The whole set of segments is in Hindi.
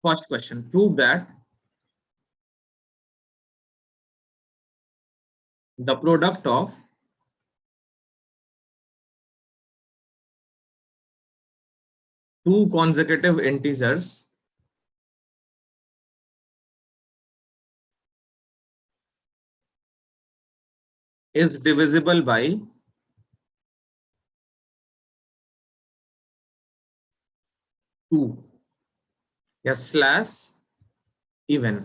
First question, prove that the product of two consecutive integers is divisible by 2 या स्लैश इवन।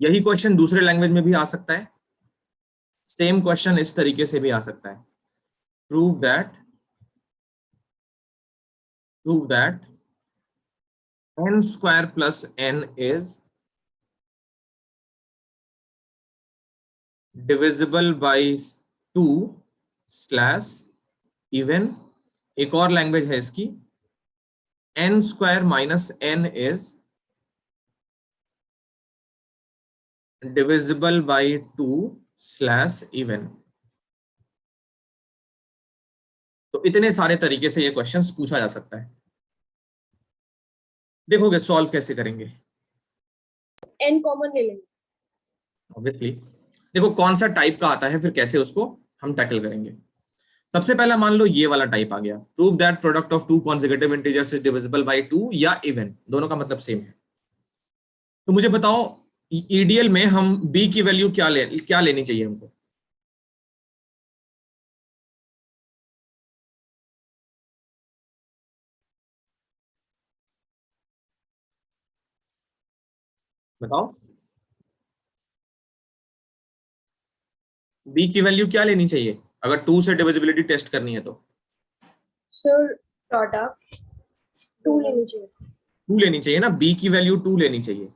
यही क्वेश्चन दूसरे लैंग्वेज में भी आ सकता है, सेम क्वेश्चन इस तरीके से भी आ सकता है। Prove that n square plus n is divisible by 2 slash even. एक और लैंग्वेज है इसकी, n square minus n is divisible by 2 slash even. तो इतने सारे तरीके से ये क्वेश्चंस पूछा जा सकता है। देखोगे सॉल्व कैसे करेंगे? n कॉमन ले लेंगे ऑब्वियसली। देखो कौन सा टाइप का आता है, फिर कैसे उसको हम टैकल करेंगे। सबसे पहला मान लो ये वाला टाइप आ गया, prove that product of two consecutive integers is divisible by 2 या इवन, दोनों का मतलब सेम है। तो मुझे बताओ ईडीएल में हम b की वैल्यू क्या लेनी चाहिए हमको? बताओ b की वैल्यू क्या लेनी चाहिए अगर 2 से डिविजिबिलिटी टेस्ट करनी है तो? सर प्रोडक्ट 2 लेनी चाहिए। 2 लेनी चाहिए ना, b की वैल्यू 2 लेनी चाहिए।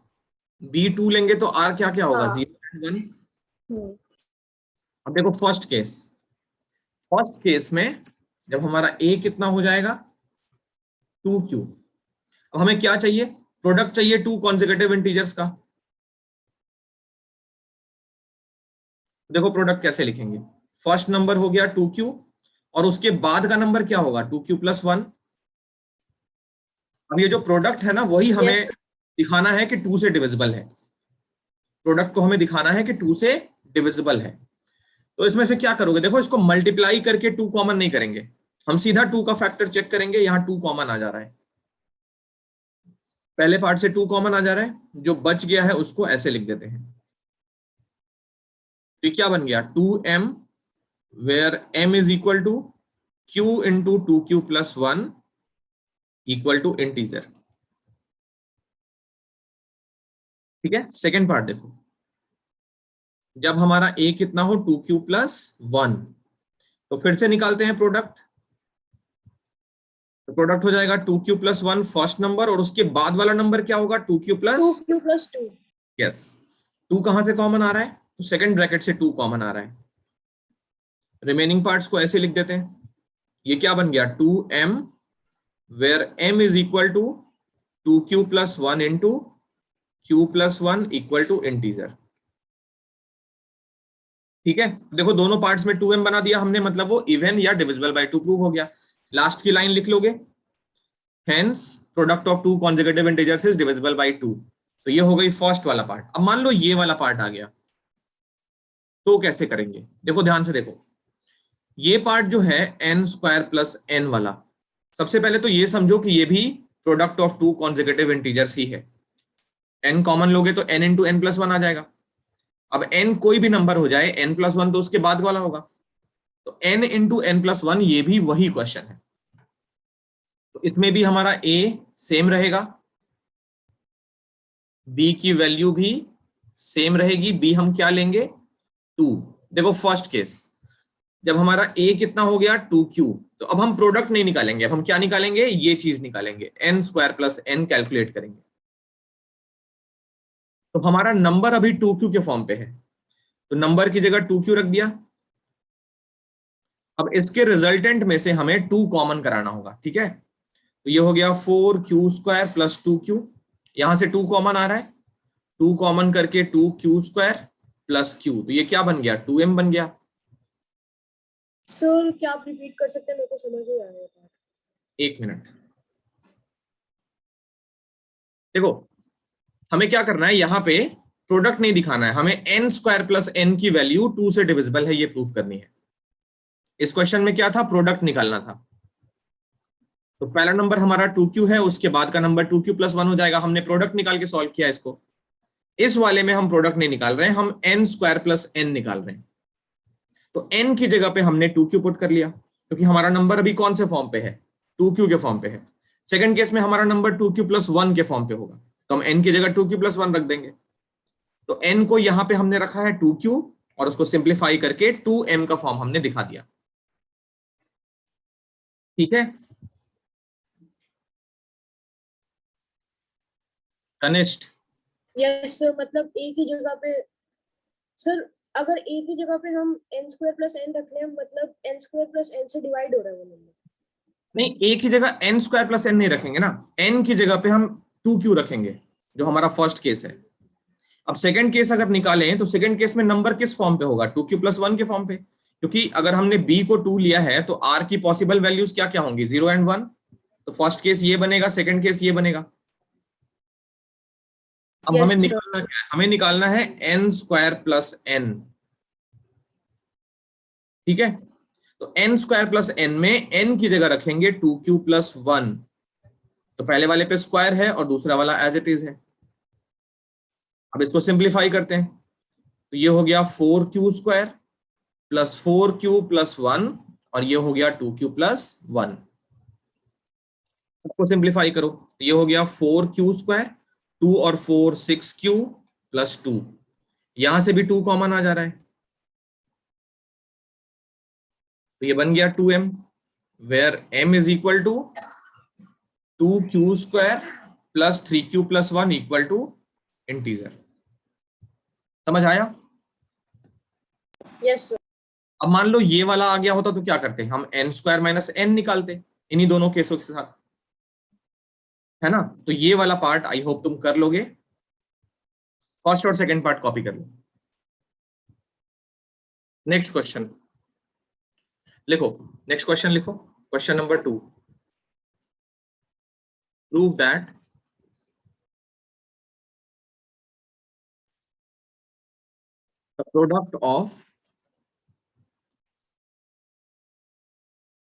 b 2 लेंगे तो r क्या क्या होगा? 0 एंड 1। अब देखो फर्स्ट केस में जब हमारा a कितना हो जाएगा 2q। अब हमें क्या चाहिए? प्रोडक्ट चाहिए टू कॉन्सेक्यूटिव इंटीजर्स का। देखो प्रोडक्ट कैसे लिखेंगे, फर्स्ट नंबर हो गया 2q और उसके बाद का नंबर क्या होगा 2q प्लस 1। अब ये जो प्रोडक्ट है ना वही हमें दिखाना है कि 2 से डिविजिबल है। प्रोडक्ट को हमें दिखाना है कि 2 से डिविजिबल है। तो इसमें से क्या करोगे? देखो इसको मल्टीप्लाई करके 2 कॉमन नहीं करेंगे, हम सीधा 2 का फैक्टर चेक करेंगे। यहां 2 कॉमन आ जा रहा है, पहले पार्ट से 2 कॉमन आ जा रहा है, जो बच गया है उसको ऐसे लिख देते हैं। तो क्या बन गया 2m where m is equal to q into 2q plus 1 equal to integer. ठीक है, सेकेंड पार्ट देखो, जब हमारा a कितना हो 2q प्लस 1, तो फिर से निकालते हैं प्रोडक्ट। तो प्रोडक्ट हो जाएगा 2q प्लस 1 फर्स्ट नंबर और उसके बाद वाला नंबर क्या होगा 2q प्लस 2। यस, 2 कहां से कॉमन आ रहा है? तो सेकंड ब्रैकेट से 2 कॉमन आ रहा है। रिमेनिंग पार्ट्स को ऐसे लिख देते हैं। ये क्या बन गया 2m where m is equal to 2q plus 1 into q plus 1 equal to integer. ठीक है, देखो दोनों पार्ट्स में 2m बना दिया हमने, मतलब वो इवन या डिविजिबल बाय 2 प्रूव हो गया। लास्ट की लाइन लिख लोगे, hence product of two consecutive integers is divisible by 2। तो ये हो गई फर्स्ट वाला पार्ट। अब मान लो ये वाला पार्ट आ गया, तो कैसे करेंगे? देखो ध्यान से देखो, ये पार्ट जो है n स्क्वायर प्लस n वाला, सबसे पहले तो ये समझो कि ये भी product of two consecutive integers ही है। n कॉमन लोगे तो n इंटू n प्लस 1 आ जाएगा। अब n कोई भी नंबर हो जाए, n प्लस 1 तो उसके बाद वाला होगा, तो n इंटू n प्लस 1 ये भी वही क्वेश्चन है। तो इसमें भी हमारा a सेम रहेगा, b की वैल्यू भी सेम रहेगी। b हम क्या लेंगे 2। देखो फर्स्ट केस जब हमारा a कितना हो गया 2q, तो अब हम प्रोडक्ट नहीं निकालेंगे, अब हम क्या निकालेंगे? ये चीज निकालेंगे, n square plus n calculate करेंगे। तो हमारा नंबर अभी 2q के फॉर्म पे है, तो नंबर की जगह 2q रख दिया। अब इसके रिजल्टेंट में से हमें 2 कॉमन कराना होगा। ठीक है, तो ये हो गया 4q स्क्वायर प्लस 2q, यहां से 2 कॉमन आ रहा है, 2 कॉमन करके 2q स्क्वायर प्लस q, तो ये क्या बन गया 2m बन गया। सर क्या आप रिपीट कर सकते हैं, मेरे को समझ नहीं आ रहा है। एक मिनट, देखो हमें क्या करना है, यहाँ पे प्रोडक्ट नहीं दिखाना है, हमें एन स्क्वायर प्लस एन की वैल्यू 2 से डिविजिबल है ये प्रूफ करनी है। इस क्वेश्चन में क्या था, प्रोडक्ट निकालना था। तो पहला नंबर हमारा 2q है, उसके बाद का नंबर 2q प्लस 1 हो जाएगा। हमने प्रोडक्ट निकाल के सॉल्व किया इसको। इस वाले में हम प्रोडक्ट नहीं निकाल रहे हैं, हम एन स्क्वायर प्लस एन निकाल रहे हैं। तो एन की जगह पे हमने 2q पुट कर लिया, क्योंकि हमारा नंबर अभी कौन से फॉर्म पे है, 2q के फॉर्म पे है। सेकंड केस में हमारा नंबर 2q प्लस 1 के फॉर्म पे होगा, तो हम n की जगह 2q प्लस 1 रख देंगे। तो n को यहां पे हमने रखा है 2q, और उसको सिंप्लीफाई करके 2m का फॉर्म हमने दिखा दिया। ठीक है कनिष्ठ? यस सर, मतलब एक ही जगह पे सर, अगर एक ही जगह पे हम n स्क्वायर प्लस n रख लें, मतलब n स्क्वायर प्लस n से डिवाइड हो रहा है वो नंबर। नहीं, एक ही जगह n स्क्वायर प्लस n नहीं रखेंगे ना, n की जगह पे हम 2q रखेंगे, जो हमारा फर्स्ट केस है। अब सेकंड केस अगर निकालें तो सेकंड केस में नंबर किस फॉर्म पे होगा, 2q प्लस 1 के फॉर्म पे, क्योंकि अगर हमने b को 2 लिया है तो r की पॉसिबल वैल्यूज क्या क्या होंगी, 0 एंड 1। तो फर्स्ट केस ये बनेगा, सेकंड केस ये बनेगा। अब यस हमें सर। निकालना क्या है, हमें निकालना है n स्क्वायर प्लस n। ठीक है, तो n स्क्वायर प्लस n में n की जगह रखेंगे 2q प्लस 1। तो पहले वाले पे स्क्वायर है और दूसरा वाला एज इट इज है। अब इसको सिंप्लीफाई करते हैं, तो ये हो गया 4q square plus 4q plus 1, और ये हो गया 2q प्लस 1। सबको सिंप्लीफाई करो, तो ये हो गया 4q स्क्वायर, 2 और 4 6q प्लस 2। यहां से भी 2 कॉमन आ जा रहा है, तो ये बन गया 2m, where m is equal to 2q square plus 3q plus 1 equal to integer. समझ आया? Yes sir. अब मान लो ये वाला आ गया होता तो क्या करते, हम n स्क्वायर माइनस n निकालते इन्हीं दोनों केसों के साथ, है ना। तो ये वाला पार्ट आई होप तुम कर लोगे, फर्स्ट और सेकंड पार्ट कॉपी कर लो। नेक्स्ट क्वेश्चन लिखो, नेक्स्ट क्वेश्चन लिखो, question number 2। Prove that the product of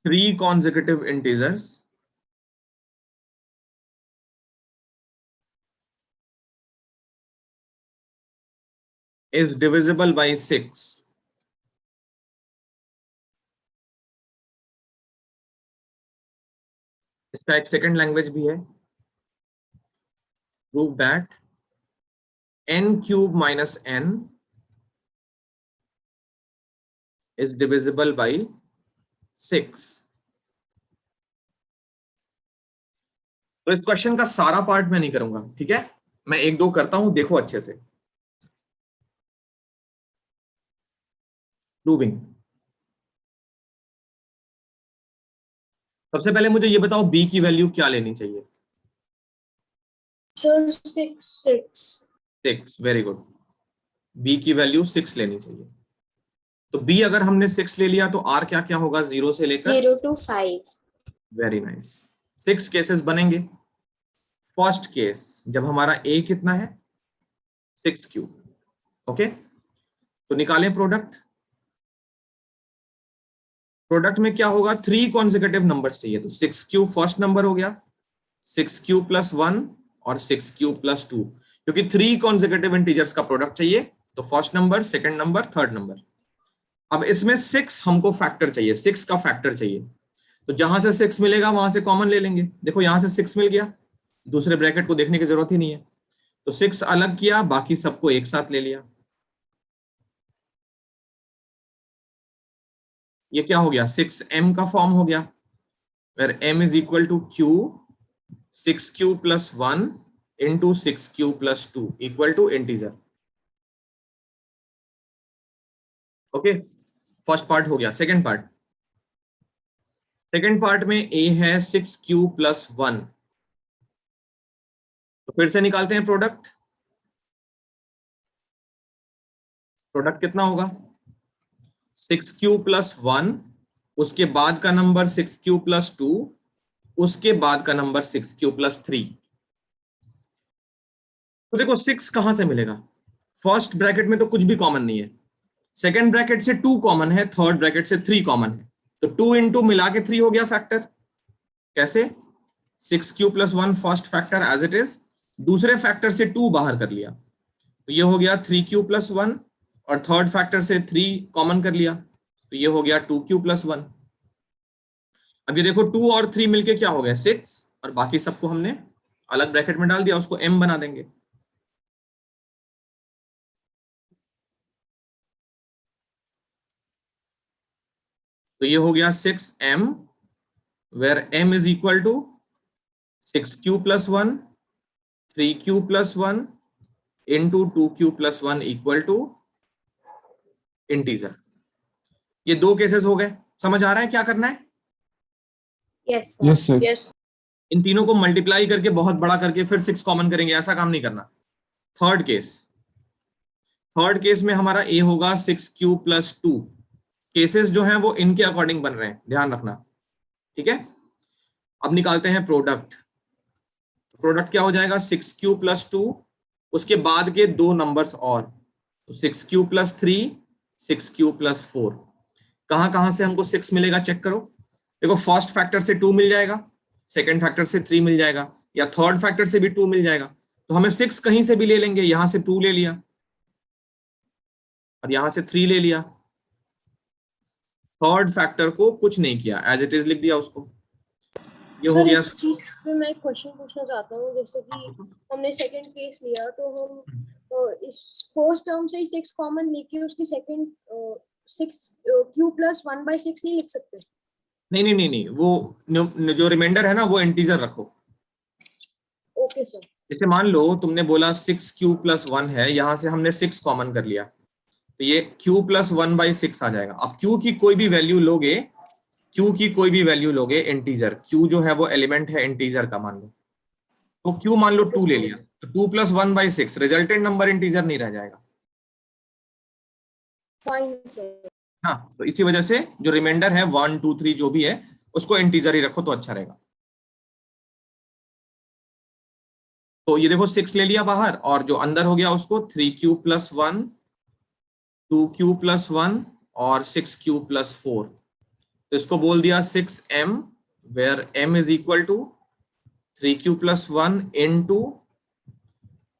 3 consecutive integers is divisible by 6। इसका एक सेकंड लैंग्वेज भी है। Prove that n cube minus n is divisible by 6। तो इस क्वेश्चन का सारा पार्ट मैं नहीं करूंगा, ठीक है, मैं एक दो करता हूं, देखो अच्छे से। प्रूविंग, सबसे पहले मुझे ये बताओ b की वैल्यू क्या लेनी चाहिए। सर 6। 6, very good. b की वैल्यू 6 लेनी चाहिए। तो b अगर हमने 6 ले लिया तो r क्या क्या होगा, 0 से लेकर 0 to 5। Very nice. 6 केसेस बनेंगे। फर्स्ट केस जब हमारा a कितना है, 6q। ओके, तो निकालें प्रोडक्ट। प्रोडक्ट में क्या होगा, 3 कॉन्सेक्यूटिव नंबर्स चाहिए, तो 6q फर्स्ट नंबर हो गया, 6q प्लस 1 और 6q प्लस 2, क्योंकि 3 कॉन्सेक्यूटिव इंटीजर्स का प्रोडक्ट चाहिए, तो first number, second number, third number. अब इसमें 6 हमको फैक्टर चाहिए, 6 का फैक्टर चाहिए, तो जहां से 6 मिलेगा वहां से कॉमन ले लेंगे। देखो यहां से 6 मिल गया, दूसरे ब्रैकेट को देखने की जरूरत ही नहीं है, तो 6 अलग किया, बाकी सबको एक साथ ले लिया। ये क्या हो गया, 6m का फॉर्म हो गया, where m is equal to q 6q plus 1 into 6q plus 2 equal to integer. Okay, first part हो गया। सेकेंड पार्ट, सेकेंड पार्ट में a है 6q प्लस 1, तो फिर से निकालते हैं प्रोडक्ट। प्रोडक्ट कितना होगा, 6q प्लस 1, उसके बाद का नंबर 6q प्लस 2, उसके बाद का नंबर 6q+3। तो देखो 6 कहां से मिलेगा? फर्स्ट ब्रैकेट में तो कुछ भी कॉमन नहीं है, सेकेंड ब्रैकेट से 2 कॉमन है, थर्ड ब्रैकेट से 3 कॉमन है, तो 2 इंटू मिला के 3 हो गया फैक्टर। कैसे? 6q+1 first factor as it is, दूसरे फैक्टर से 2 बाहर कर लिया, तो ये हो गया 3q+1, और थर्ड फैक्टर से 3 कॉमन कर लिया, तो ये हो गया 2q+1। अब ये देखो 2 और 3 मिलके क्या हो गया 6, और बाकी सबको हमने अलग ब्रैकेट में डाल दिया, उसको m बना देंगे। तो ये हो गया 6m, where m is equal to 6q+1, 3q+1 into 2q+1 equal to integer. ये दो केसेस हो गए, समझ आ रहा है क्या करना है? Yes yes sir. Yes in तीनों को मल्टीप्लाई करके बहुत बड़ा करके फिर 6 कॉमन करेंगे, ऐसा काम नहीं करना। थर्ड केस में हमारा a होगा 6q+2। केसेस जो हैं वो इनके अकॉर्डिंग बन रहे हैं, ध्यान रखना, ठीक है। अब निकालते हैं प्रोडक्ट क्या हो जाएगा 6q+2, उसके बाद के दो नंबर्स और, तो 6q+3, 6q+4। कहां कहां से हमको 6 मिलेगा चेक करो। देखो फर्स्ट फैक्टर से 2 मिल जाएगा, सेकंड फैक्टर से 3 मिल जाएगा, या थर्ड फैक्टर से भी 2 मिल जाएगा, तो हमें 6 कहीं से भी ले लेंगे, यहां से 2 ले लिया और यहां से 3 ले लिया, थर्ड फैक्टर को कुछ नहीं किया, एज इट इज लिख दिया उसको। ये हो सर गया। इस चीज में मैं एक क्वेश्चन पूछना चाहता हूँ, जैसे कि हमने सेकंड केस लिया तो हम इस फर्स्ट टर्म से ही 6 कॉमन लेके उसकी सेकंड 6q+1/6 नहीं लिख सकते? नहीं, वो जो रिमाइंडर है ना वो इंटीजर रखो। Okay sir. जैसे मान लो तुमने बोला 6q+1 है, यहां से हमने 6 कॉमन कर लिया, तो ये q+1/6 आ जाएगा। अब q की कोई भी वैल्यू लोगे इंटीजर, q जो है वो एलिमेंट है इंटीजर का, मान लो तो q मान लो 2 ले लिया, तो 2+1/6 रिजल्टेंट नंबर इंटीजर नहीं रह जाएगा। Fine sir. हाँ, तो इसी वजह से जो रिमाइंडर है 1 2 3 जो भी है उसको इंटीजर ही रखो तो अच्छा रहेगा। तो ये देखो 6 ले लिया बाहर, और जो अंदर हो गया उसको 3q+1, 2q+1 और 6q+4, तो इसको बोल दिया 6m, where m is equal to 3q+1 into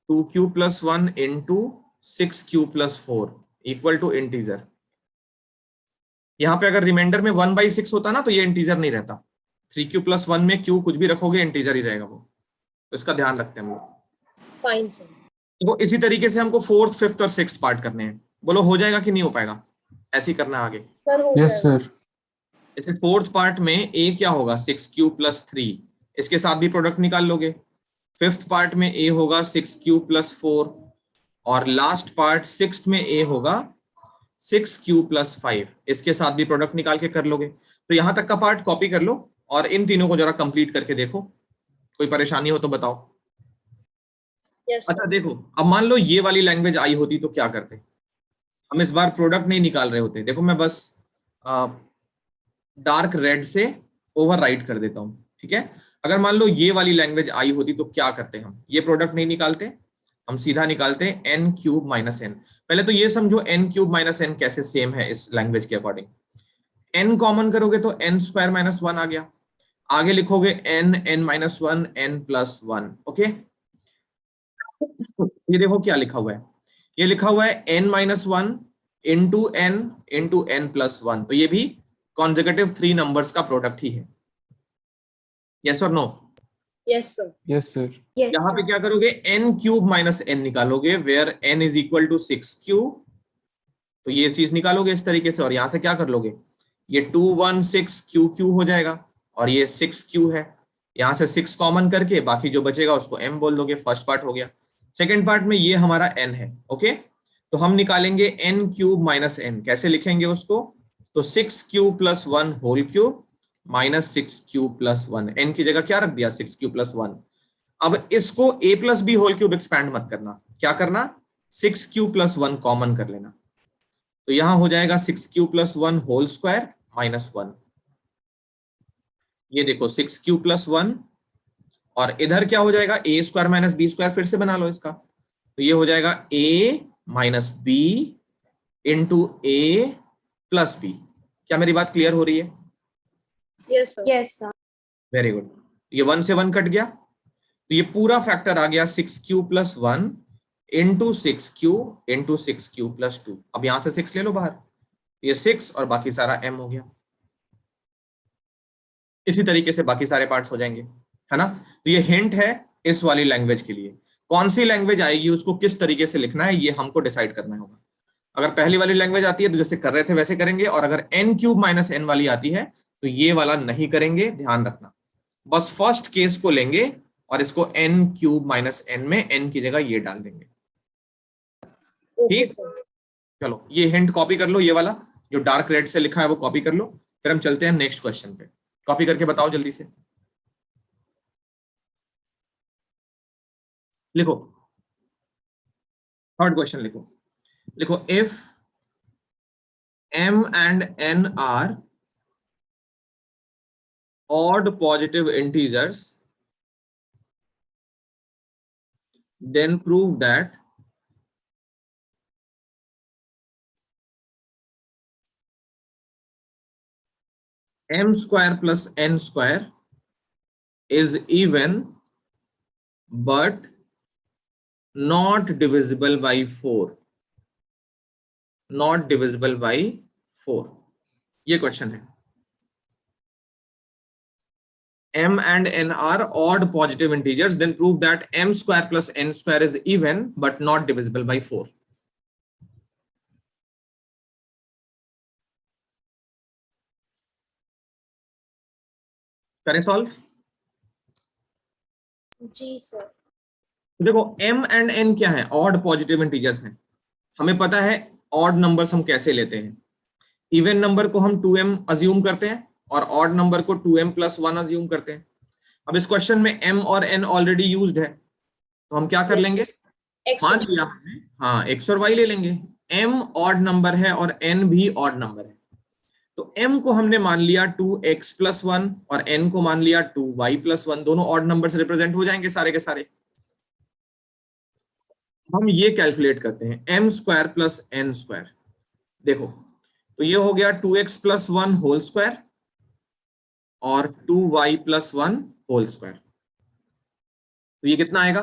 2q+1 into 6q+4 equal to integer. यहां पे अगर रिमाइंडर में 1/6 होता ना तो ये इंटीजर नहीं रहता, 3q+1 में q कुछ भी रखोगे इंटीजर ही रहेगा वो, तो इसका ध्यान रखते हैं हम लोग। Fine sir. तो इसी तरीके से हमको 4th 5th और 6th पार्ट करने हैं, बोलो हो जाएगा कि नहीं हो पाएगा? ऐसे ही करना है आगे। सर हो यस जाएगा। सर। जैसे 4th पार्ट में a क्या होगा 6q+3, इसके साथ भी प्रोडक्ट निकाल लोगे। 5th पार्ट में a होगा 6q+4, और लास्ट पार्ट 6th में a होगा 6q+5, इसके साथ भी प्रोडक्ट निकाल के कर लोगे। तो यहां तक का पार्ट कॉपी कर लो और इन तीनों को जरा कंप्लीट करके देखो, कोई परेशानी हो तो बताओ। यस अच्छा सर। देखो, अब मान लो ये वाली लैंग्वेज आई होती तो क्या करते? हम इस बार प्रोडक्ट नहीं निकाल रहे होते, देखो मैं बस डार्क रेड से ओवरराइट कर देता हूं, ठीक है। अगर मान लो ये वाली लैंग्वेज आई होती तो क्या करते? हम ये प्रोडक्ट नहीं निकालते, हम सीधा निकालते n³ - n। पहले तो ये समझो n³ - n कैसे सेम है इस लैंग्वेज के अकॉर्डिंग। n कॉमन करोगे तो n² - 1 आ गया, आगे लिखोगे n n-1 n+1, ओके। ये देखो क्या लिखा हुआ है, ये लिखा हुआ है n-1 इंटू n+1, तो ये भी कॉन्जिक्यूटिव 3 नंबर्स का प्रोडक्ट ही है। यस और no? Yes sir. Yes sir. यहाँ पे क्या करोगे n³ - n निकालोगे, where n is equal to 6q, तो ये चीज निकालोगे इस तरीके से, और यहां से क्या कर लोगे, ये 216q हो जाएगा, और ये 6q है, यहां से 6 कॉमन करके बाकी जो बचेगा उसको m बोल दोगे। फर्स्ट पार्ट हो गया। सेकेंड पार्ट में ये हमारा n है, ओके। तो हम निकालेंगे n³ - n, कैसे लिखेंगे उसको, तो 6q+1 whole cube minus 6q+1, n की जगह क्या रख दिया 6q+1। अब इसको a+b होल क्यूब एक्सपैंड मत करना, क्या करना 6q+1 कॉमन कर लेना, तो यहां हो जाएगा 6q+1 होल स्क्वायर -1। ये देखो 6q+1, और इधर क्या हो जाएगा, a square minus b square, फिर से बना लो इसका, तो ये हो जाएगा a minus b into a plus b. क्या मेरी बात क्लियर हो रही है? Yes sir. Yes sir. Very good. ये 1 से 1 कट गया, तो ये पूरा फैक्टर आ गया 6q+1 इंटू 6q+2। अब यहां से 6 ले लो बाहर, ये 6 और बाकी सारा m हो गया। इसी तरीके से बाकी सारे पार्ट्स हो जाएंगे, है ना। तो ये हिंट है इस वाली लैंग्वेज के लिए। कौन सी लैंग्वेज आएगी, उसको किस तरीके से लिखना है, ये हमको डिसाइड करना होगा। अगर पहली वाली लैंग्वेज आती है तो जैसे कर रहे थे वैसे करेंगे, और अगर n³ - n वाली आती है तो ये वाला नहीं करेंगे, ध्यान रखना। बस फर्स्ट केस को लेंगे और इसको n³ - n में n की जगह ये डाल देंगे। ओके ठीक, सर। चलो ये हिंट कॉपी कर लो, ये वाला जो डार्क रेड से लिखा है वो कॉपी कर लो, फिर हम चलते हैं नेक्स्ट क्वेश्चन पे। कॉपी करके बताओ जल्दी से, लिखो। थर्ड क्वेश्चन लिखो, लिखो if m and n are odd positive integers, then prove that m square plus n square is even but not divisible by 4। not divisible by 4, ये क्वेश्चन है। m and n are odd positive integers, then prove that m square plus n square is even but not divisible by 4। करें सॉल्व? जी सर। देखो m and n क्या है, ऑड पॉजिटिव इंटीजर्स हैं। हमें पता है ऑड नंबर्स हम कैसे लेते हैं, इवन नंबर को हम 2m अज्यूम करते हैं और ऑड नंबर को 2m+1 अज्यूम करते हैं। अब इस क्वेश्चन में m और n ऑलरेडी यूज्ड है, तो हम क्या कर लेंगे, मान लिया हमने, हाँ x और y ले लेंगे। m ऑड नंबर है और n भी ऑड नंबर है, तो m को हमने मान लिया 2x+1 और n को मान लिया 2y+1, दोनों ऑड नंबर से रिप्रेजेंट हो जाएंगे सारे के सारे। हम ये कैलकुलेट करते हैं m square plus n square. देखो तो ये हो गया 2x+1 होल स्क्वायर और 2y+1 होल स्क्वायर, तो ये कितना आएगा,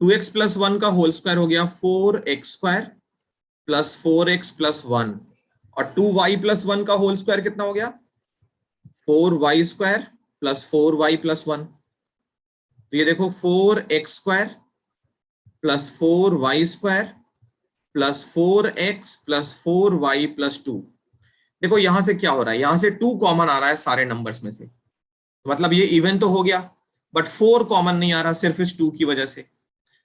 2x+1 का होल स्क्वायर हो गया 4x स्क्वायर प्लस 4x+1, और 2y+1 का होल स्क्वायर कितना हो गया, 4y स्क्वायर प्लस 4y+1। तो ये देखो 4x square plus 4y square plus 4x plus 4y+2। देखो यहां से क्या हो रहा है, यहां से 2 कॉमन आ रहा है सारे नंबर्स में से, मतलब ये इवन तो हो गया, बट 4 कॉमन नहीं आ रहा सिर्फ इस 2 की वजह से।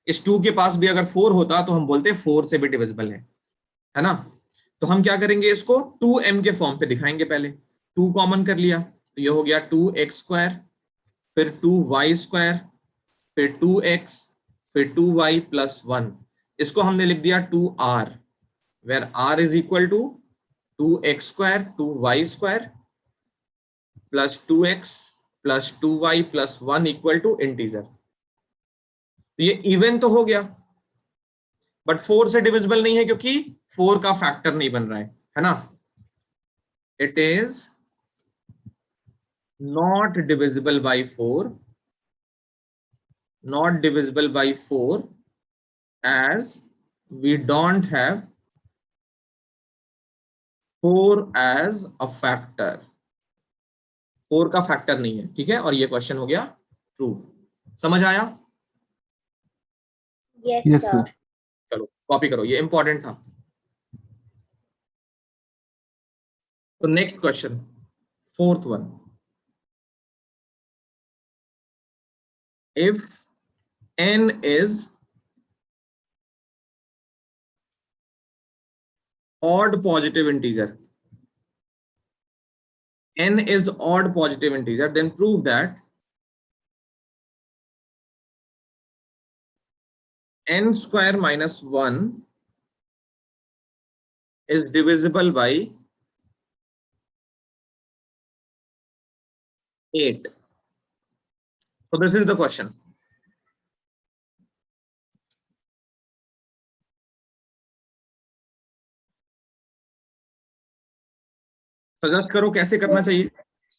इस 2 के पास भी अगर 4 होता तो हम बोलते 4 से भी डिविजिबल है ना। तो हम क्या करेंगे, इसको 2m के फॉर्म पे दिखाएंगे। पहले 2 कॉमन कर लिया तो ये हो गया 2x स्क्वायर, फिर 2y स्क्वायर, फिर 2x, फिर 2y+1। इसको हमने लिख दिया 2r, where r is equal to 2x square 2y square plus 2x plus 2y+1 equal to integer. तो ये इवन तो हो गया, बट 4 से डिविजिबल नहीं है क्योंकि 4 का फैक्टर नहीं बन रहा है ना। It is not divisible by 4, not divisible by 4 as we don't have 4 as a factor। 4 का फैक्टर नहीं है, ठीक है, और ये क्वेश्चन हो गया ट्रू। समझ आया? Yes sir. चलो कॉपी करो, ये इंपॉर्टेंट था। तो next question, fourth one, if n is odd positive integer, n is the odd positive integer, then prove that n square minus 1 is divisible by 8. So this is the question. Suggest करो कैसे करना चाहिए.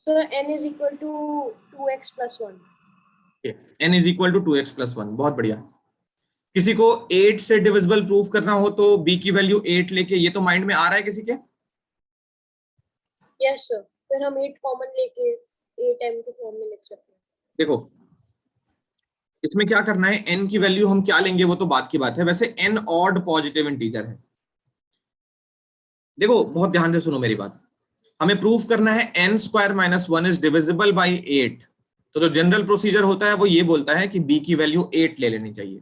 So n is equal to 2x plus 1. n is equal to 2x plus 1. बहुत बढ़िया. किसी को 8 से डिविजिबल प्रूफ करना हो तो b की वैल्यू 8 लेके, ये तो माइंड में आ रहा है किसी के? Yes sir. फिर हम 8 कॉमन लेके 8m के फॉर्म में लिख सकते हैं. देखो इसमें क्या करना है, n की वैल्यू हम क्या लेंगे वो तो बात की बात है. वैसे n ऑड पॉजिटिव इंटीजर है. देखो बहुत ध्यान से सुनो मेरी बात. हमें प्रूफ करना है n square minus 1 is divisible by 8. तो जो जनरल प्रोसीजर होता है वो ये बोलता है कि b की वैल्यू 8 ले लेनी चाहिए.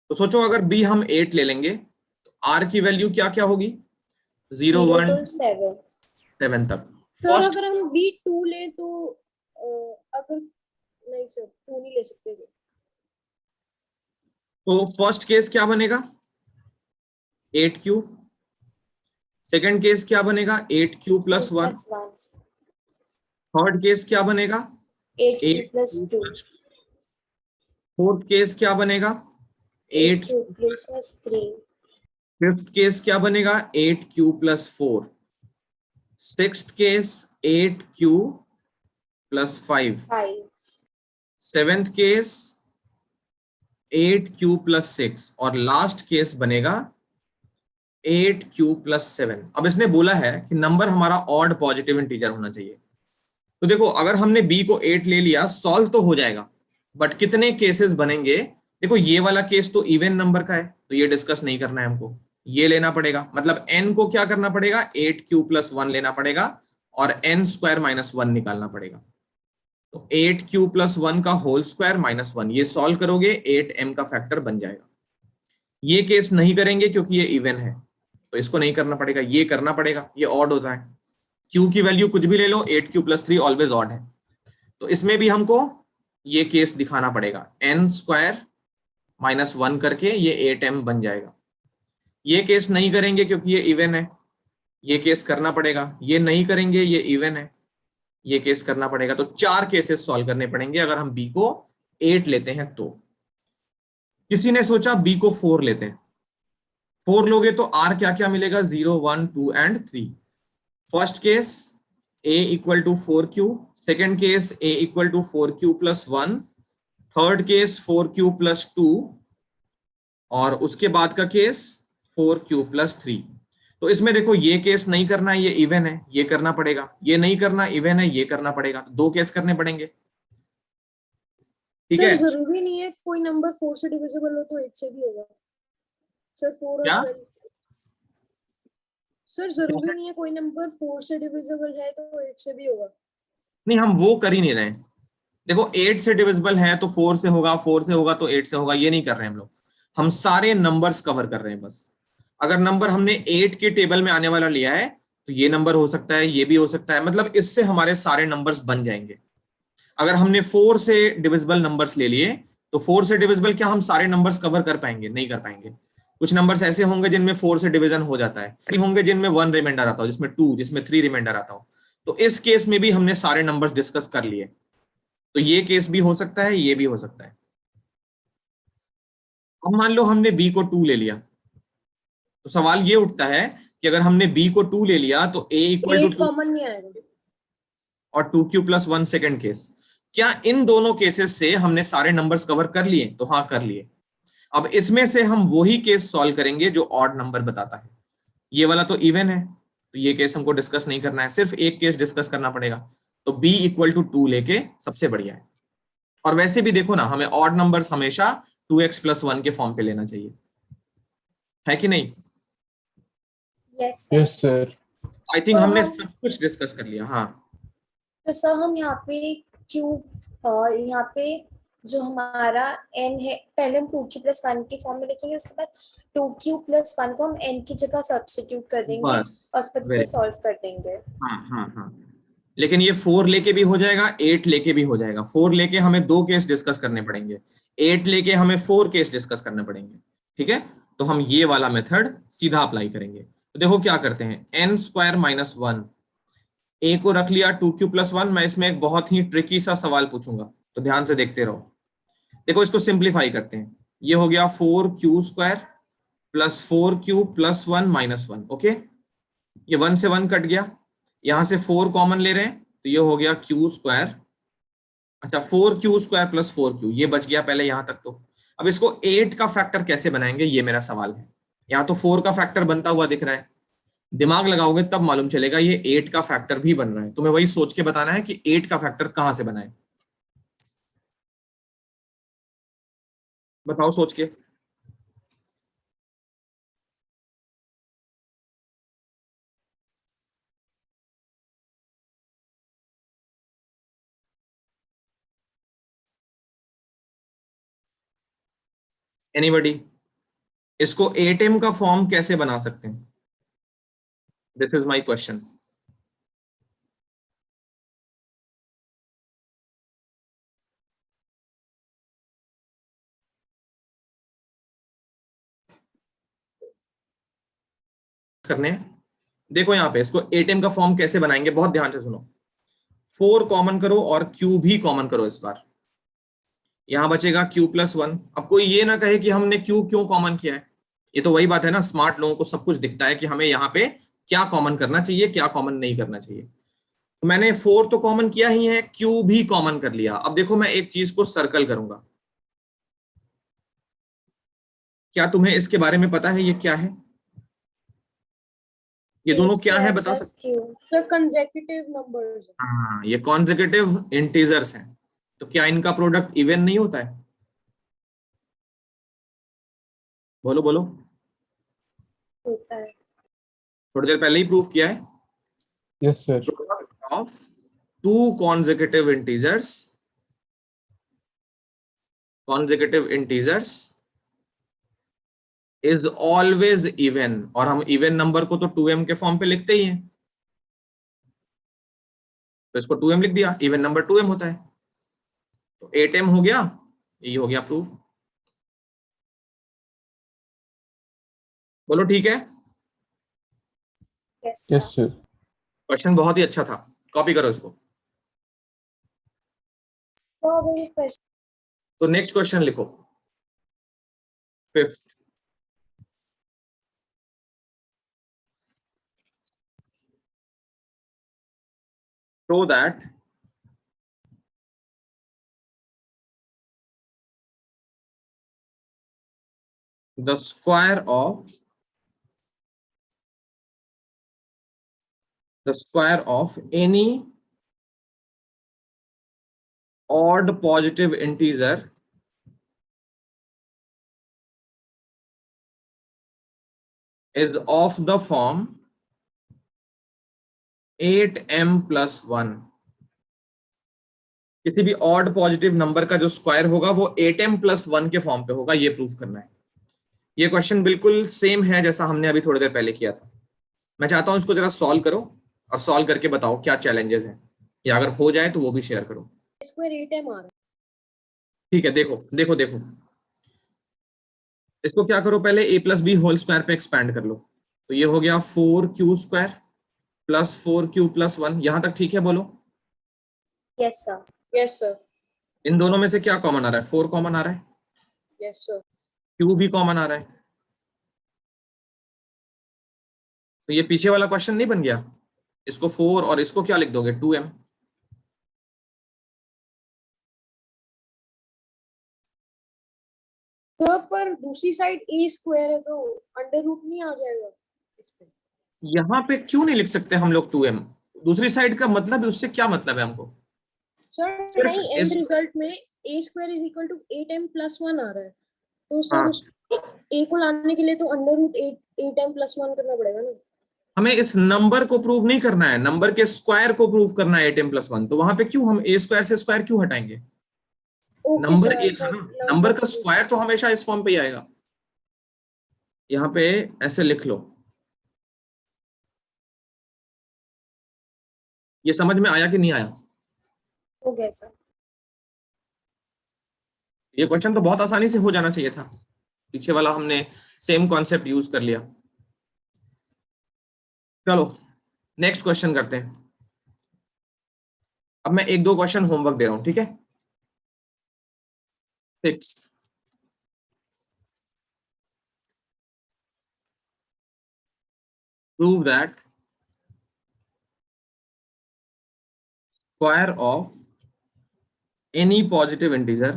तो सोचो अगर b हम 8 ले लेंगे तो r की वैल्यू क्या क्या होगी? 0 1 7 तक. सर अगर हम b 2 ले तो अगर नहीं सर 2 नहीं ले सकते. तो फर्स्ट केस क्या बनेगा? 8 क्यूब. सेकंड केस क्या बनेगा? 8 क्यूब प्लस 1. थर्ड केस क्या बनेगा? 8 क्यूब प्लस 2. फोर्थ केस क्या बनेगा? 8 क्यूब प्लस 3. फिफ्थ केस क्या बनेगा? 8 cube plus 4. Sixth case 8 cube plus 5. Seventh case 8 cube plus 6 और लास्ट केस बनेगा 8 क्यूब प्लस 7. अब इसने बोला है कि नंबर हमारा ऑड पॉजिटिव इंटीजर होना चाहिए. तो देखो अगर हमने b को 8 ले लिया सॉल्व तो हो जाएगा, बट कितने केसेस बनेंगे? देखो ये वाला केस तो इवन नंबर का है तो ये डिस्कस नहीं करना है हमको. ये लेना पड़ेगा, मतलब n को क्या करना पड़ेगा? 8 क्यूब प्लस 1 लेना पड़ेगा और n स्क्वायर माइनस 1 निकालना पड़ेगा. तो 8 क्यूब प्लस 1 का होल स्क्वायर माइनस 1, ये सॉल्व करोगे 8m का फैक्टर बन जाएगा. ये केस नहीं करेंगे क्योंकि ये इवन है तो इसको नहीं करना पड़ेगा, ये करना पड़ेगा, ये ऑड होता है. q की वैल्यू कुछ भी ले लो, 8 क्यू प्लस 3 ऑलवेज ऑड है. तो इसमें भी हमको ये केस दिखाना पड़ेगा, n स्क्वायर माइनस 1 करके ये 8m बन जाएगा. ये केस नहीं करेंगे क्योंकि ये इवन है, ये केस करना पड़ेगा. ये नहीं करेंगे, ये इवन है, ये केस करना पड़ेगा. तो 4 केसेस सॉल्व करने पड़ेंगे अगर हम b को 8 लेते हैं तो. किसी ने सोचा b को 4 लेते हैं. 4 लोगे तो r क्या क्या मिलेगा? 0 1 2 and 3. First case a equal to 4q. Second case a equal to 4q plus 1. Third case 4q plus 2 और उसके बाद का केस 4q प्लस 3. तो इसमें देखो ये केस नहीं करना, ये इवन है, ये करना पड़ेगा. ये नहीं करना, इवन है, ये करना पड़ेगा. तो 2 केस करने पड़ेंगे. ठीक है. जरूरी नहीं है कोई नंबर 4 से डिविजिबल हो तो 8 से भी होगा सर. 4 क्या? और 12. सर जरूरी नहीं है कोई नंबर 4 से डिविजिबल है तो 8 से भी होगा. नहीं हम वो कर ही नहीं रहे. देखो 8 से डिविजिबल है तो 4 से होगा, 4 से होगा तो 8 से होगा, ये नहीं कर रहे हैं हम लोग. हम सारे नंबर्स कवर कर रहे हैं बस. अगर नंबर हमने 8 के टेबल में आने वाला लिया है तो ये नंबर हो सकता है, ये भी हो सकता है, मतलब इससे हमारे सारे नंबर्स बन जाएंगे. अगर हमने 4 से डिविजिबल नंबर्स ले लिए तो 4 से डिविजिबल क्या हम सारे नंबर्स कवर कर पाएंगे? नहीं कर पाएंगे. कुछ नंबर्स ऐसे होंगे जिनमें 4 से डिवीजन हो जाता है, कई होंगे जिनमें 1 रिमाइंडर आता हो, जिसमें 2, जिसमें 3 रिमाइंडर आता हो. तो इस केस में भी हमने सारे नंबर्स डिस्कस कर लिए. तो ये केस भी हो सकता है, ये भी हो सकता है. अब मान लो हमने b को 2 ले लिया तो सवाल ये उठता है कि अगर हमने b को 2 ले लिया तो a इक्वल टू 2 कॉमन नहीं आएगा और 2q प्लस 1 सेकेंड केस. क्या इन दोनों केसेस से हमने सारे नंबर्स कवर कर लिए? तो हाँ कर लिए. अब इसमें से हम वही केस सॉल्व करेंगे जो ऑड नंबर बताता है. ये वाला तो इवन है तो ये केस हमको डिस्कस नहीं करना है, सिर्फ एक केस डिस्कस करना पड़ेगा. तो b इक्वल टू 2 लेके सबसे बढ़िया है. और वैसे भी देखो ना, हमें ऑड नंबर्स हमेशा 2x प्लस 1 के फॉर्म पे लेना चाहिए, है कि नहीं? Yes sir. आई थिंक हमने सब कुछ डिस्कस कर लिया. हाँ तो सर हम यहाँ पे क्यूब, यहाँ पे जो हमारा n है, पहले हम 2q प्लस 1 के फॉर्म में लिखेंगे, उसके बाद 2q प्लस 1 को हम n की जगह सब्स्टिट्यूट कर देंगे और उस पर से सॉल्व कर देंगे. हाँ. लेकिन ये 4 लेके भी हो जाएगा, 8 लेके भी हो जाएगा. 4 लेके हमें 2 केस डिस्कस करने पड़ेंगे, 8 लेके हमें 4 केस डिस्कस करने पड़ेंगे. ठीक है, तो हम ये वाला मेथड सीधा अप्लाई करेंगे. तो देखो क्या करते हैं, n स्क्वायर माइनस 1 ए को रख लिया 2q+1। मैं इसमें एक बहुत ही ट्रिकी सा सवाल पूछूंगा, तो ध्यान से देखते रहो। देखो इसको सिंप्लीफाई करते हैं। ये हो गया 4q² + 4q+1 - 1। ओके, ये 1 से 1 कट गया, यहां से 4 कॉमन ले रहे हैं, तो ये हो गया q²। अच्छा, 4q² + 4q, ये बच गया पहले यहां तक। तो अब इसको 8 का फैक्टर कैसे बनाएंगे, ये मेरा सवाल है। यहाँ तो 4 का फैक्टर बनता हुआ दिख रहा है, दिमाग लगाओगे तब मालूम चलेगा ये 8 का फैक्टर भी बन रहा है। तुम्हें वही सोच के बताना है कि 8 का फैक्टर कहां से बनाए। बताओ सोच के। एनीबॉडी? इसको 8m का फॉर्म कैसे बना सकते हैं? This is my question. करने हैं। देखो यहाँ पे इसको 8m का फॉर्म कैसे बनाएंगे, बहुत ध्यान से सुनो। 4 कॉमन करो और q भी कॉमन करो इस बार। यहां बचेगा q+1। अब कोई ये ना कहे कि हमने q क्यों कॉमन किया है। ये तो वही बात है ना, स्मार्ट लोगों को सब कुछ दिखता है कि हमें यहाँ पे क्या कॉमन करना चाहिए, क्या कॉमन नहीं करना चाहिए। तो मैंने 4 तो कॉमन किया ही है, q भी कॉमन कर लिया। अब देखो मैं एक चीज को सर्कल करूंगा। क्या तुम्हें इसके बारे में पता है ये क्या है? ये दोनों क्या है, बता सकते? Sir consecutive numbers. हाँ, ये कॉन्सेक्यूटिव इंटीजर्स हैं। तो क्या इनका प्रोडक्ट इवन नहीं होता है? बोलो बोलो। होता है। थोड़ी देर पहले ही प्रूव किया है। Yes sir. Product of 2 consecutive integers is always even. और हम इवन नंबर को तो 2m के फॉर्म पे लिखते ही हैं, तो इसको 2m लिख दिया, इवन नंबर 2m होता है। तो 8m हो गया, ये हो गया प्रूफ। बोलो ठीक है। Yes yes sir. क्वेश्चन बहुत ही अच्छा था, कॉपी करो इसको। सर। तो नेक्स्ट क्वेश्चन लिखो, 5th। show that the square of any odd positive integer is of the form 8m+1। किसी भी ऑड पॉजिटिव नंबर का जो स्क्वायर होगा वो 8m+1 के फॉर्म पे होगा, ये प्रूफ करना है। ये क्वेश्चन बिल्कुल सेम है जैसा हमने अभी थोड़ी देर पहले किया था। मैं चाहता हूं इसको जरा सॉल्व करो और सॉल्व करके बताओ क्या चैलेंजेस हैं, या अगर हो जाए तो वो भी शेयर करो। स्क्वायर 8m आ रहा है। ठीक है, देखो देखो देखो, इसको क्या करो, पहले a+b² पे एक्सपैंड कर लो। तो ये हो गया 4q² + 4q+1। यहां तक ठीक है? बोलो। Yes sir. Yes sir. इन दोनों में से क्या कॉमन आ रहा है? 4 कॉमन आ रहा है, यस सर। q भी कॉमन आ रहा है। तो ये पीछे वाला क्वेश्चन नहीं बन गया? इसको 4 और इसको क्या लिख दोगे? 2m। तो पर दूसरी साइड a स्क्वायर है तो अंडर रूट नहीं आ जाएगा इस पे? यहाँ पे क्यों नहीं लिख सकते हम लोग 2m? दूसरी साइड का मतलब है, उससे क्या मतलब है हमको? सर सिर्फ नहीं, एंड इस- रिजल्ट में a स्क्वायर = 8m+1 आ रहा है, तो सर हाँ, उस a को लाने के लिए तो अंडर रूट 8m+1 करना पड़ेगा ना। हमें इस नंबर को प्रूव नहीं करना है, नंबर के स्क्वायर को प्रूव करना है 8m+1। तो वहां पे क्यों हम a² से स्क्वायर क्यों हटाएंगे? Okay number sir. ए था ना, नंबर का स्क्वायर तो हमेशा इस फॉर्म पे ही आएगा। यहाँ पे ऐसे लिख लो। ये समझ में आया कि नहीं आया? हो गया सर। ये क्वेश्चन तो बहुत आसानी से हो जाना चाहिए था, पीछे वाला हमने सेम कॉन्सेप्ट यूज कर लिया। चलो नेक्स्ट क्वेश्चन करते हैं। अब मैं एक दो क्वेश्चन होमवर्क दे रहा हूं, ठीक है। 6, prove that square of any positive integer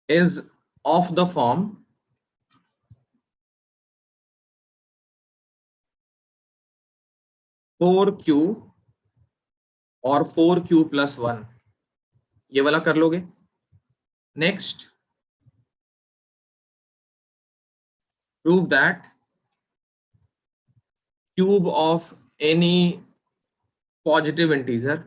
is of the form 4q और 4q plus 1, ये वाला कर लोगे। Next, prove that cube of any positive integer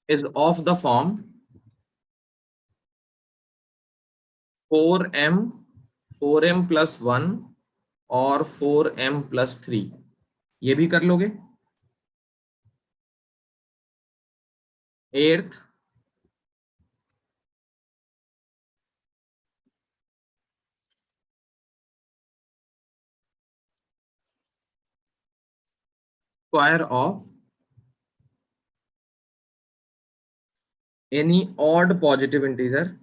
is of the form 4m plus 1 और 4m plus 3, ये भी कर लोगे। 8th, square of any odd positive integer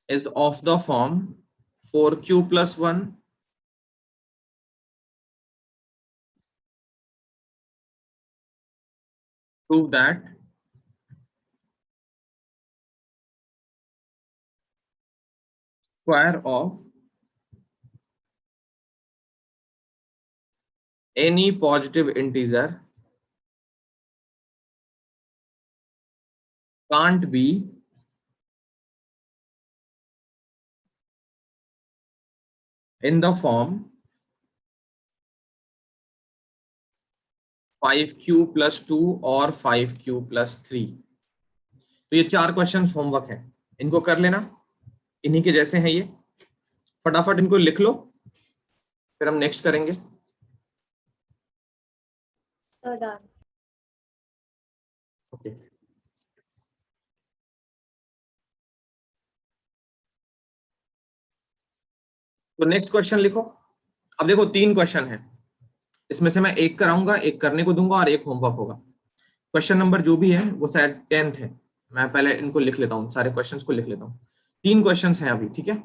is of the form 4q plus 1 prove that square of any positive integer can't be in the form 5q plus 2 और 5q plus 3। तो ये 4 क्वेश्चंस होमवर्क है, इनको कर लेना, इन्हीं के जैसे हैं ये, फटाफट इनको लिख लो, फिर हम नेक्स्ट करेंगे। Sir done. ओके, तो नेक्स्ट क्वेश्चन लिखो। अब देखो 3 क्वेश्चन है, इसमें से मैं एक कराऊंगा, एक करने को दूंगा और एक होमवर्क होगा। क्वेश्चन नंबर जो भी है वो शायद 10th है, मैं पहले इनको लिख लेता हूँ, सारे क्वेश्चंस को लिख लेता हूँ। 3 क्वेश्चंस हैं अभी, ठीक है,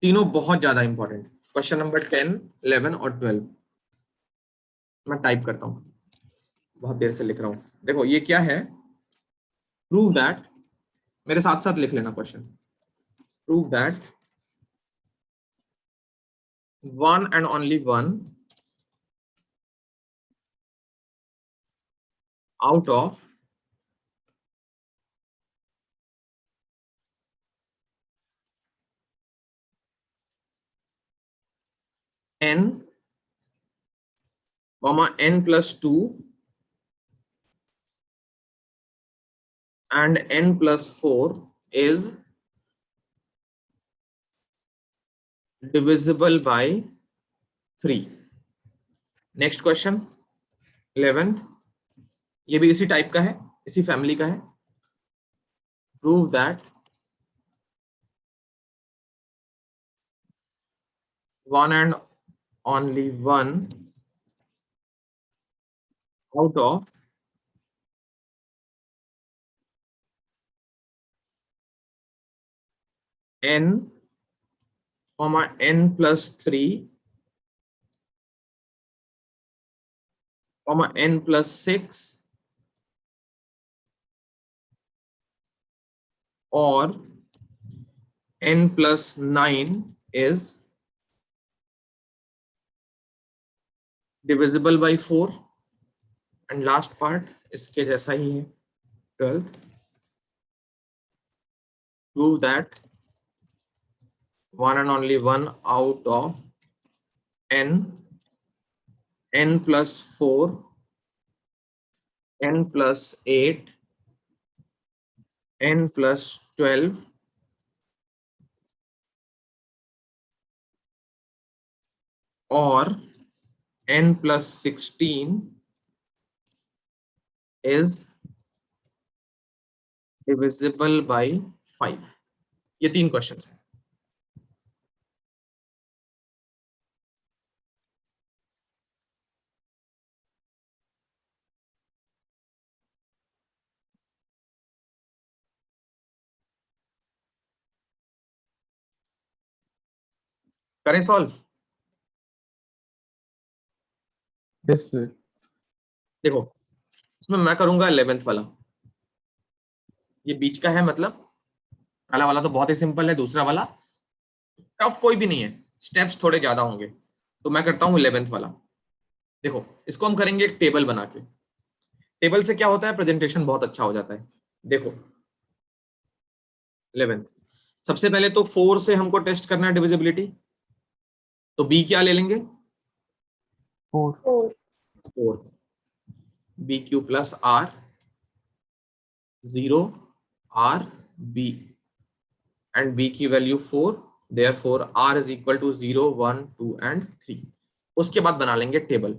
तीनों बहुत ज्यादा इंपॉर्टेंट। क्वेश्चन नंबर 10, 11 और 12 मैं टाइप करता हूँ, बहुत देर से लिख रहा हूँ। देखो ये क्या है, प्रूव दैट, मेरे साथ साथ लिख लेना question. Prove that one and only one out of n comma n plus 2 and n plus 4 is divisible by 3। Next question 11th, ये भी इसी टाइप का है, इसी फैमिली का है। Prove that one and only one out of n comma n plus 3 comma n plus 6 और n plus 9 is divisible by 4। And last part इसके जैसा ही है, 12th, prove that one and only one out of n plus 4 n plus 8 n plus 12 और n+16 is divisible by 5। ये 3 क्वेश्चन है। करें सॉल्व? Yes sir. देखो इसमें मैं करूंगा 11th वाला, ये बीच का है, मतलब पहला वाला तो बहुत ही सिंपल है, दूसरा वाला टफ कोई भी नहीं है, स्टेप्स थोड़े ज्यादा होंगे, तो मैं करता हूँ 11th वाला। देखो इसको हम करेंगे एक टेबल बना के। टेबल से क्या होता है, प्रेजेंटेशन बहुत अच्छा हो जाता है। देखो 11th, सबसे पहले तो 4 से हमको टेस्ट करना है डिविजिबिलिटी, तो बी क्या ले लेंगे, 4 4 4, b q plus r 0 r b and b की value 4, therefore r is equal to 0 1 2 and 3। उसके बाद बना लेंगे टेबल।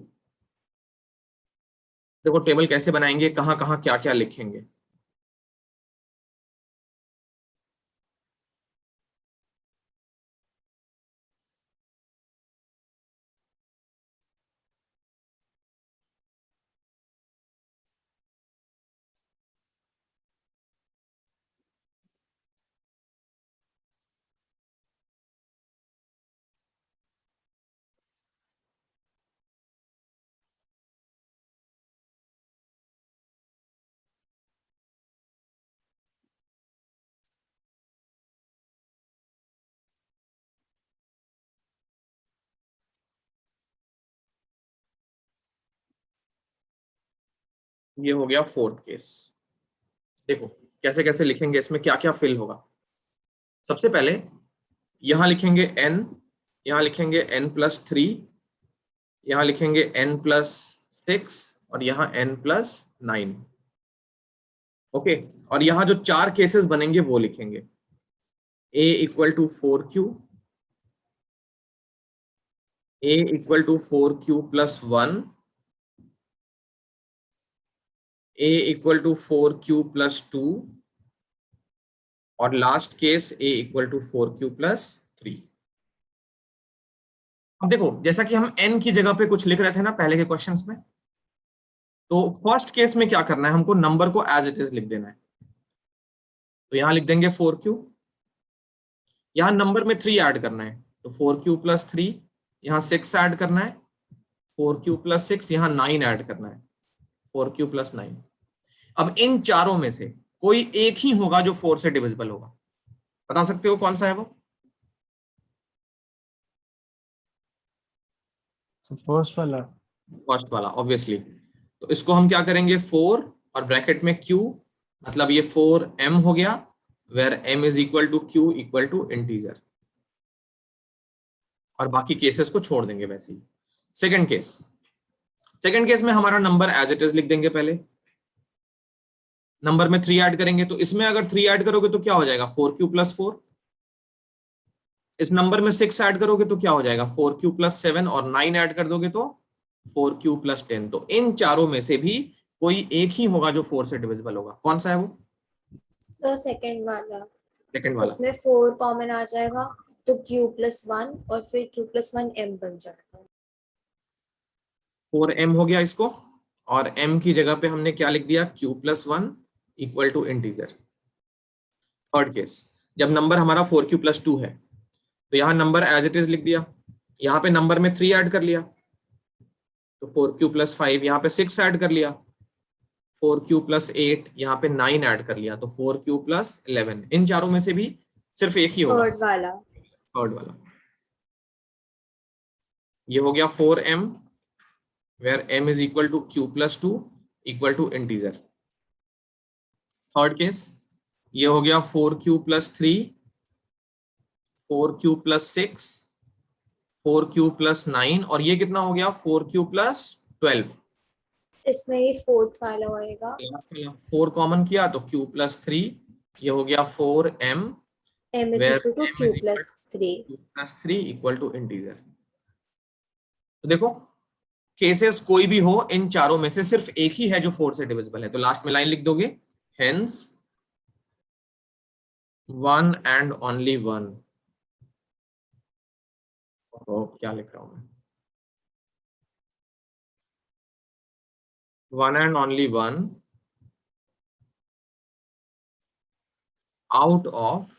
देखो टेबल कैसे बनाएंगे, कहां कहां क्या क्या लिखेंगे। ये हो गया 4th केस। देखो कैसे कैसे लिखेंगे, इसमें क्या क्या फिल होगा। सबसे पहले यहां लिखेंगे n, यहां लिखेंगे n+3, यहां लिखेंगे n+6 और यहां n+9। ओके, और यहां जो 4 केसेस बनेंगे वो लिखेंगे। a = 4q, a = 4q + 1, a = 4q + 2 और लास्ट केस a = 4q + 3। अब देखो जैसा कि हम n की जगह पे कुछ लिख रहे थे ना पहले के क्वेश्चंस में, तो फर्स्ट केस में क्या करना है, हमको नंबर को एज इट इज लिख देना है। तो यहां लिख देंगे 4q, यहां नंबर में 3 ऐड करना है, तो 4q + 3, यहां 6 ऐड करना है, 4q + 6, यहां 9 ऐड करना है, 4q + 9। अब इन चारों में से कोई एक ही होगा जो 4 से डिविजिबल होगा। बता सकते हो कौन सा है वो? फर्स्ट वाला। फर्स्ट वाला ऑब्वियसली। तो इसको हम क्या करेंगे, 4 और ब्रैकेट में q, मतलब ये 4m हो गया, where m is equal to q equal to integer, और बाकी केसेस को छोड़ देंगे वैसे ही। सेकंड केस में हमारा नंबर एज इट इज लिख देंगे। पहले नंबर में 3 ऐड करेंगे, तो इसमें अगर 3 ऐड करोगे तो क्या हो जाएगा, 4q + 4। इस नंबर में 6 ऐड करोगे तो क्या हो जाएगा, 4q + 7, और 9 ऐड कर दोगे तो 4q + 10। तो इन चारों में से भी कोई एक ही होगा जो 4 से डिविजिबल होगा। कौन सा है वो? सर सेकंड वाला, सेकंड वाला। उसमें 4 कॉमन आ जाएगा तो q + 1 और फिर q + 1 m बन जाएगा। 4m हो गया इसको, और m की जगह पे हमने क्या लिख दिया, q + 1 = इंटीजर। थर्ड केस, जब नंबर हमारा 4q + 2 है, तो यहाँ नंबर एज इट इज लिख दिया, यहाँ पे नंबर में 3 ऐड कर लिया, तो 4q + 5, यहाँ पे 6 ऐड कर लिया, 4q + 8, यहाँ पे 9 ऐड कर लिया, तो 4q + 11। इन चारों में से भी सिर्फ एक ही होगा, थर्ड वाला। थर्ड वाला। ये हो गया 4m, where m is equal to q + 2 equal to integer। Third case, ये हो गया 4q + 3, 4q + 6, 4q + 9, और ये कितना हो गया, 4q + 12। इसमें ये फोर्थ वाला होएगा, 4 कॉमन किया तो q + 3, ये हो गया 4m, m where = m q is equal + 3। to q + 3 equal to integer। तो देखो केसेस कोई भी हो, इन चारों में से सिर्फ एक ही है जो 4 से डिविजिबल है, तो लास्ट में लाइन लिख दोगे hence one and only one. तो क्या लिख रहा हूं मैं, one and only one out of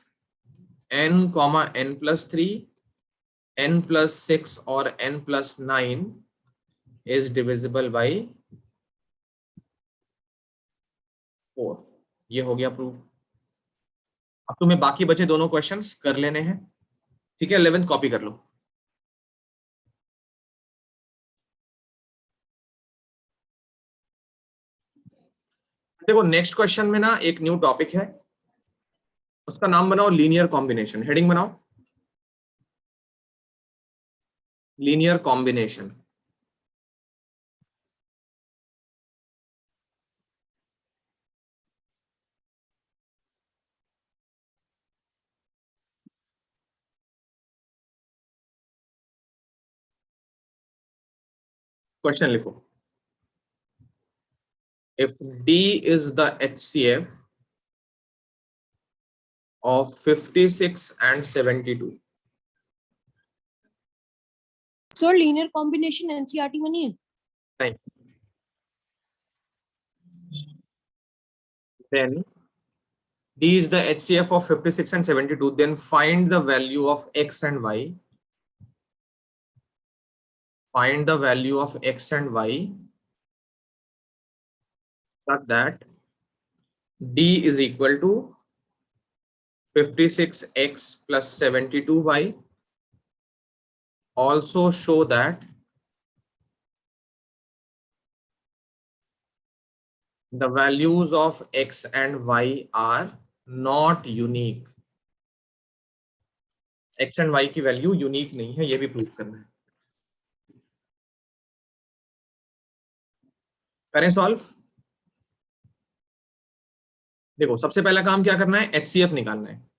n comma n plus 3, n plus 6 और n plus 9 is divisible by 4। ये हो गया प्रूफ। अब तुम्हें बाकी बचे दोनों क्वेश्चंस कर लेने हैं, ठीक है। 11th कॉपी कर लो। देखो नेक्स्ट क्वेश्चन में ना एक न्यू टॉपिक है, उसका नाम बनाओ लीनियर कॉम्बिनेशन। हेडिंग बनाओ लीनियर कॉम्बिनेशन। क्वेश्चन लिखो, if D is the HCF of 56 and 72, sir linear combination NCERT में नहीं है? नहीं, then D is the HCF of 56 and 72, then find the value of X and Y. Find the value of X and Y such that D is equal to 56x plus 72y. Also show that the values of X and Y are not unique. X and Y की वैल्यू यूनिक नहीं है, ये भी प्रूव करना है। करें सॉल्व। देखो सबसे पहला काम क्या करना है, HCF निकालना है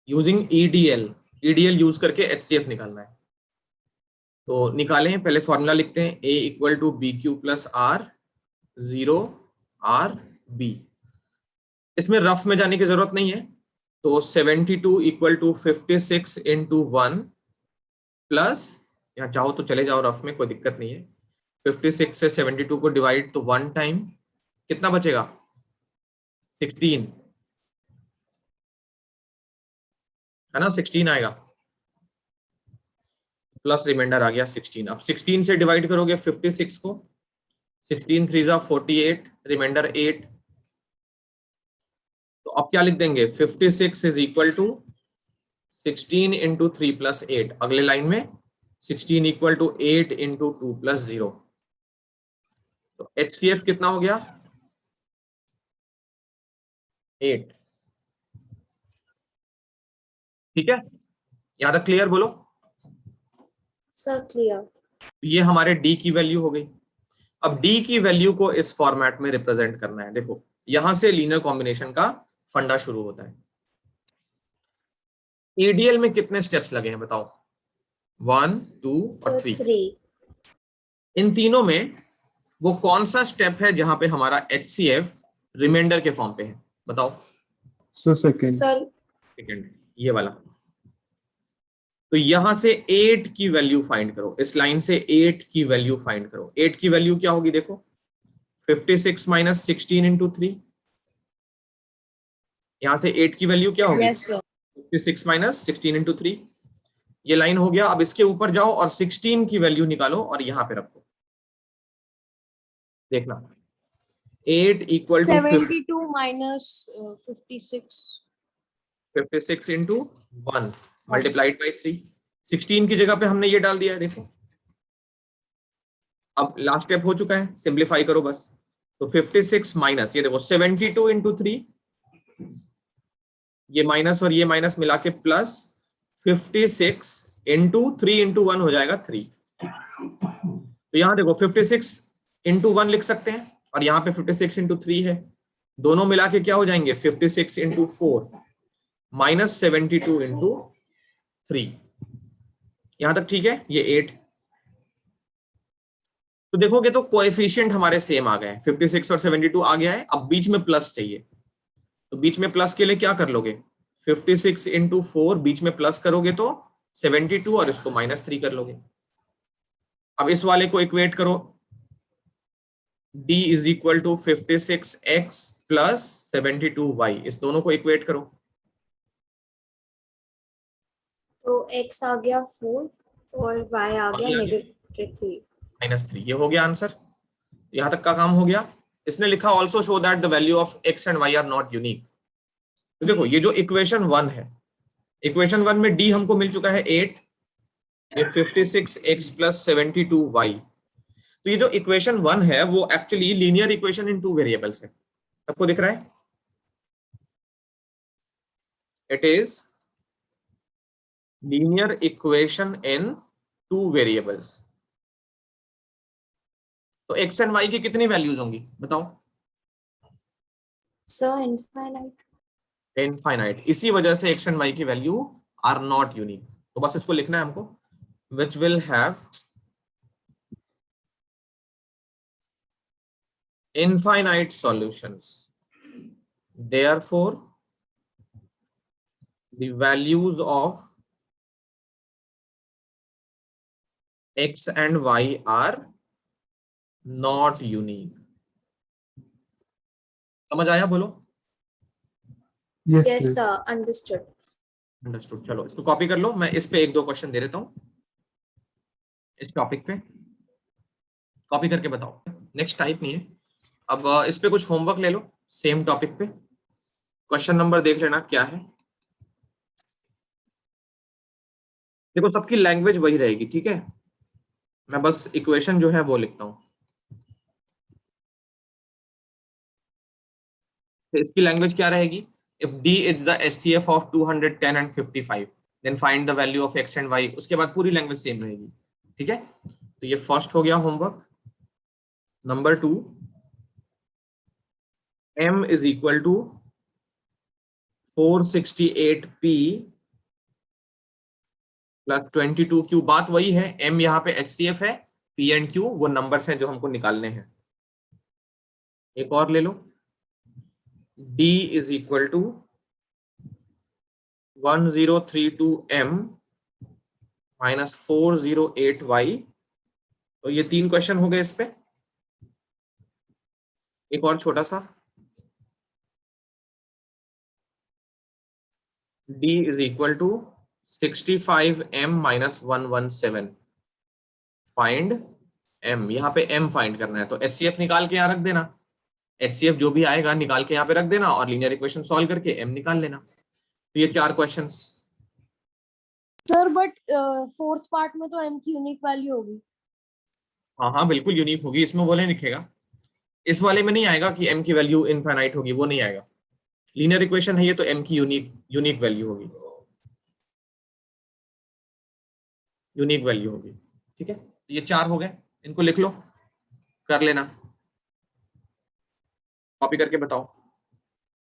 यूजिंग EDL। EDL यूज करके HCF निकालना है। तो निकालें, पहले फॉर्मूला लिखते हैं, A equal to b q plus r 0 r b. इसमें रफ में जाने की जरूरत नहीं है, तो 72 इक्वल टू 56 इंटू 1 प्लस, यहाँ चाहो तो चले जाओ रफ में, कोई दिक्कत नहीं है। 56 से 72 को डिवाइड तो 1 टाइम, कितना बचेगा 16, है ना, 16 आएगा, प्लस रिमाइंडर आ गया 16। अब 16 से डिवाइड करोगे 56 को, 16 3 जा 48, रिमाइंडर 8। तो अब क्या लिख देंगे, 56 is equal to 16 into 3 plus 8। अगले लाइन में 16 इक्वल टू 8 इंटू 2 प्लस 0। तो HCF कितना हो गया 8। ठीक है, यहां तक क्लियर बोलो। Sir clear. ये हमारे D की वैल्यू हो गई। अब D की वैल्यू को इस फॉर्मेट में रिप्रेजेंट करना है। देखो यहां से लीनियर कॉम्बिनेशन का फंडा शुरू होता है। EDL में कितने स्टेप्स लगे हैं बताओ, 1 2 और 3। इन तीनों में वो कौन सा स्टेप है जहां पे हमारा HCF रिमाइंडर के फॉर्म पे है, बताओ। सेकंड। सर सेकंड, ये वाला। तो यहां से 8 की वैल्यू फाइंड करो, इस लाइन से 8 की वैल्यू फाइंड करो। 8 की वैल्यू क्या होगी, देखो 56 माइनस 16 इंटू 3। यहां से 8 की वैल्यू क्या होगी, 56 माइनस 16 इंटू 3। ये लाइन हो गया। अब इसके ऊपर जाओ और 16 की वैल्यू निकालो और यहां पे रखो। देखना 8 equal to 72 minus 56 into 1 multiplied by 3। 16 की जगह पे हमने ये डाल दिया है, देखो। अब लास्ट स्टेप हो चुका है, सिंप्लीफाई करो बस। तो 56 माइनस, ये देखो 72 इंटू 3, ये माइनस और ये माइनस मिला के प्लस 56 इंटू 3 इंटू 1 हो जाएगा 3। तो यहां देखो 56 इंटू 1 लिख सकते हैं और यहाँ पे 56 इंटू 3 है। दोनों मिला के क्या हो जाएंगे, 56 इंटू 4 माइनस 72 इंटू 3। यहां तक ठीक है, ये 8। तो देखोगे तो कोएफिशिएंट हमारे सेम आ गए, 56 और 72 आ गया है। अब बीच में प्लस चाहिए, तो बीच में प्लस के लिए क्या कर लोगे, 56 इंटू 4 बीच में प्लस करोगे तो 72 और इसको -3 कर लोगे। अब इस वाले को इक्वेट करो, d is equal to 56x plus 72y, इस दोनों को इक्वेट करो। तो x आ गया 4 और y आ गया -3। -3, ये हो गया आंसर। यहां तक का काम हो गया। इसने लिखा also show that the value of x and y are not unique. तो देखो ये जो इक्वेशन 1 है, इक्वेशन 1 में d हमको मिल चुका है 8, ये 56x प्लस 72y। तो ये जो इक्वेशन 1 है वो actually linear equation in 2 variables है। सबको दिख रहा है? It is linear equation in 2 variables. तो x एंड y की कितनी वैल्यूज होंगी बताओ? Sir infinite. इनफाइनाइट। इसी वजह से x एंड y की वैल्यू आर नॉट यूनिक। तो बस इसको लिखना है हमको, which will have infinite solutions, therefore the values of x and y are not unique। समझ आया? बोलो। Yes, yes sir. Sir, understood. Understood. चलो इसको कॉपी कर लो, मैं इस पे 1-2 क्वेश्चन दे देता हूं इस टॉपिक पे, कॉपी करके बताओ। नेक्स्ट टाइप नहीं है। अब इस पे कुछ होमवर्क ले लो सेम टॉपिक पे। क्वेश्चन नंबर देख लेना क्या है। देखो सबकी लैंग्वेज वही रहेगी, ठीक है? मैं बस इक्वेशन जो है वो लिखता हूं। तो इसकी लैंग्वेज क्या रहेगी? If d is the HCF of 210 and 55 then find the value of x and y। उसके बाद पूरी लैंग्वेज सेम रहेगी, ठीक है? तो ये फर्स्ट हो गया homework. Number 2, m is equal to 468p plus 22q। बात वही है, m यहाँ पे HCF है, p and q वो नंबर्स हैं जो हमको निकालने हैं। एक और ले लो, d is equal to 1032m minus 408y। तो ये 3 क्वेश्चन हो गए इस पे। एक और छोटा सा, d is equal to 65m minus 117। Find m, यहाँ पे m फाइंड करना है तो HCF निकाल के यहाँ रख देना। HCF जो भी आएगा निकाल के यहाँ पे रख देना और लीनियर इक्वेशन सॉल्व करके m निकाल लेना। तो ये 4 questions. Sir but fourth part में तो m की यूनिक वैल्यू होगी। हाँ हाँ बिल्कुल यूनिक होगी, इसमें वो नहीं लिखेगा। इस वाले में नहीं आएगा कि m की वैल्यू इनफाइनाइट होगी, वो नहीं आएगा। लीनियर इक्वेशन है ये तो m की यूनिक वैल्यू होगी, यूनिक वैल्यू होगी, ठीक है? तो ये 4 हो गए, इनको लिख लो, कर लेना, कॉपी करके बताओ।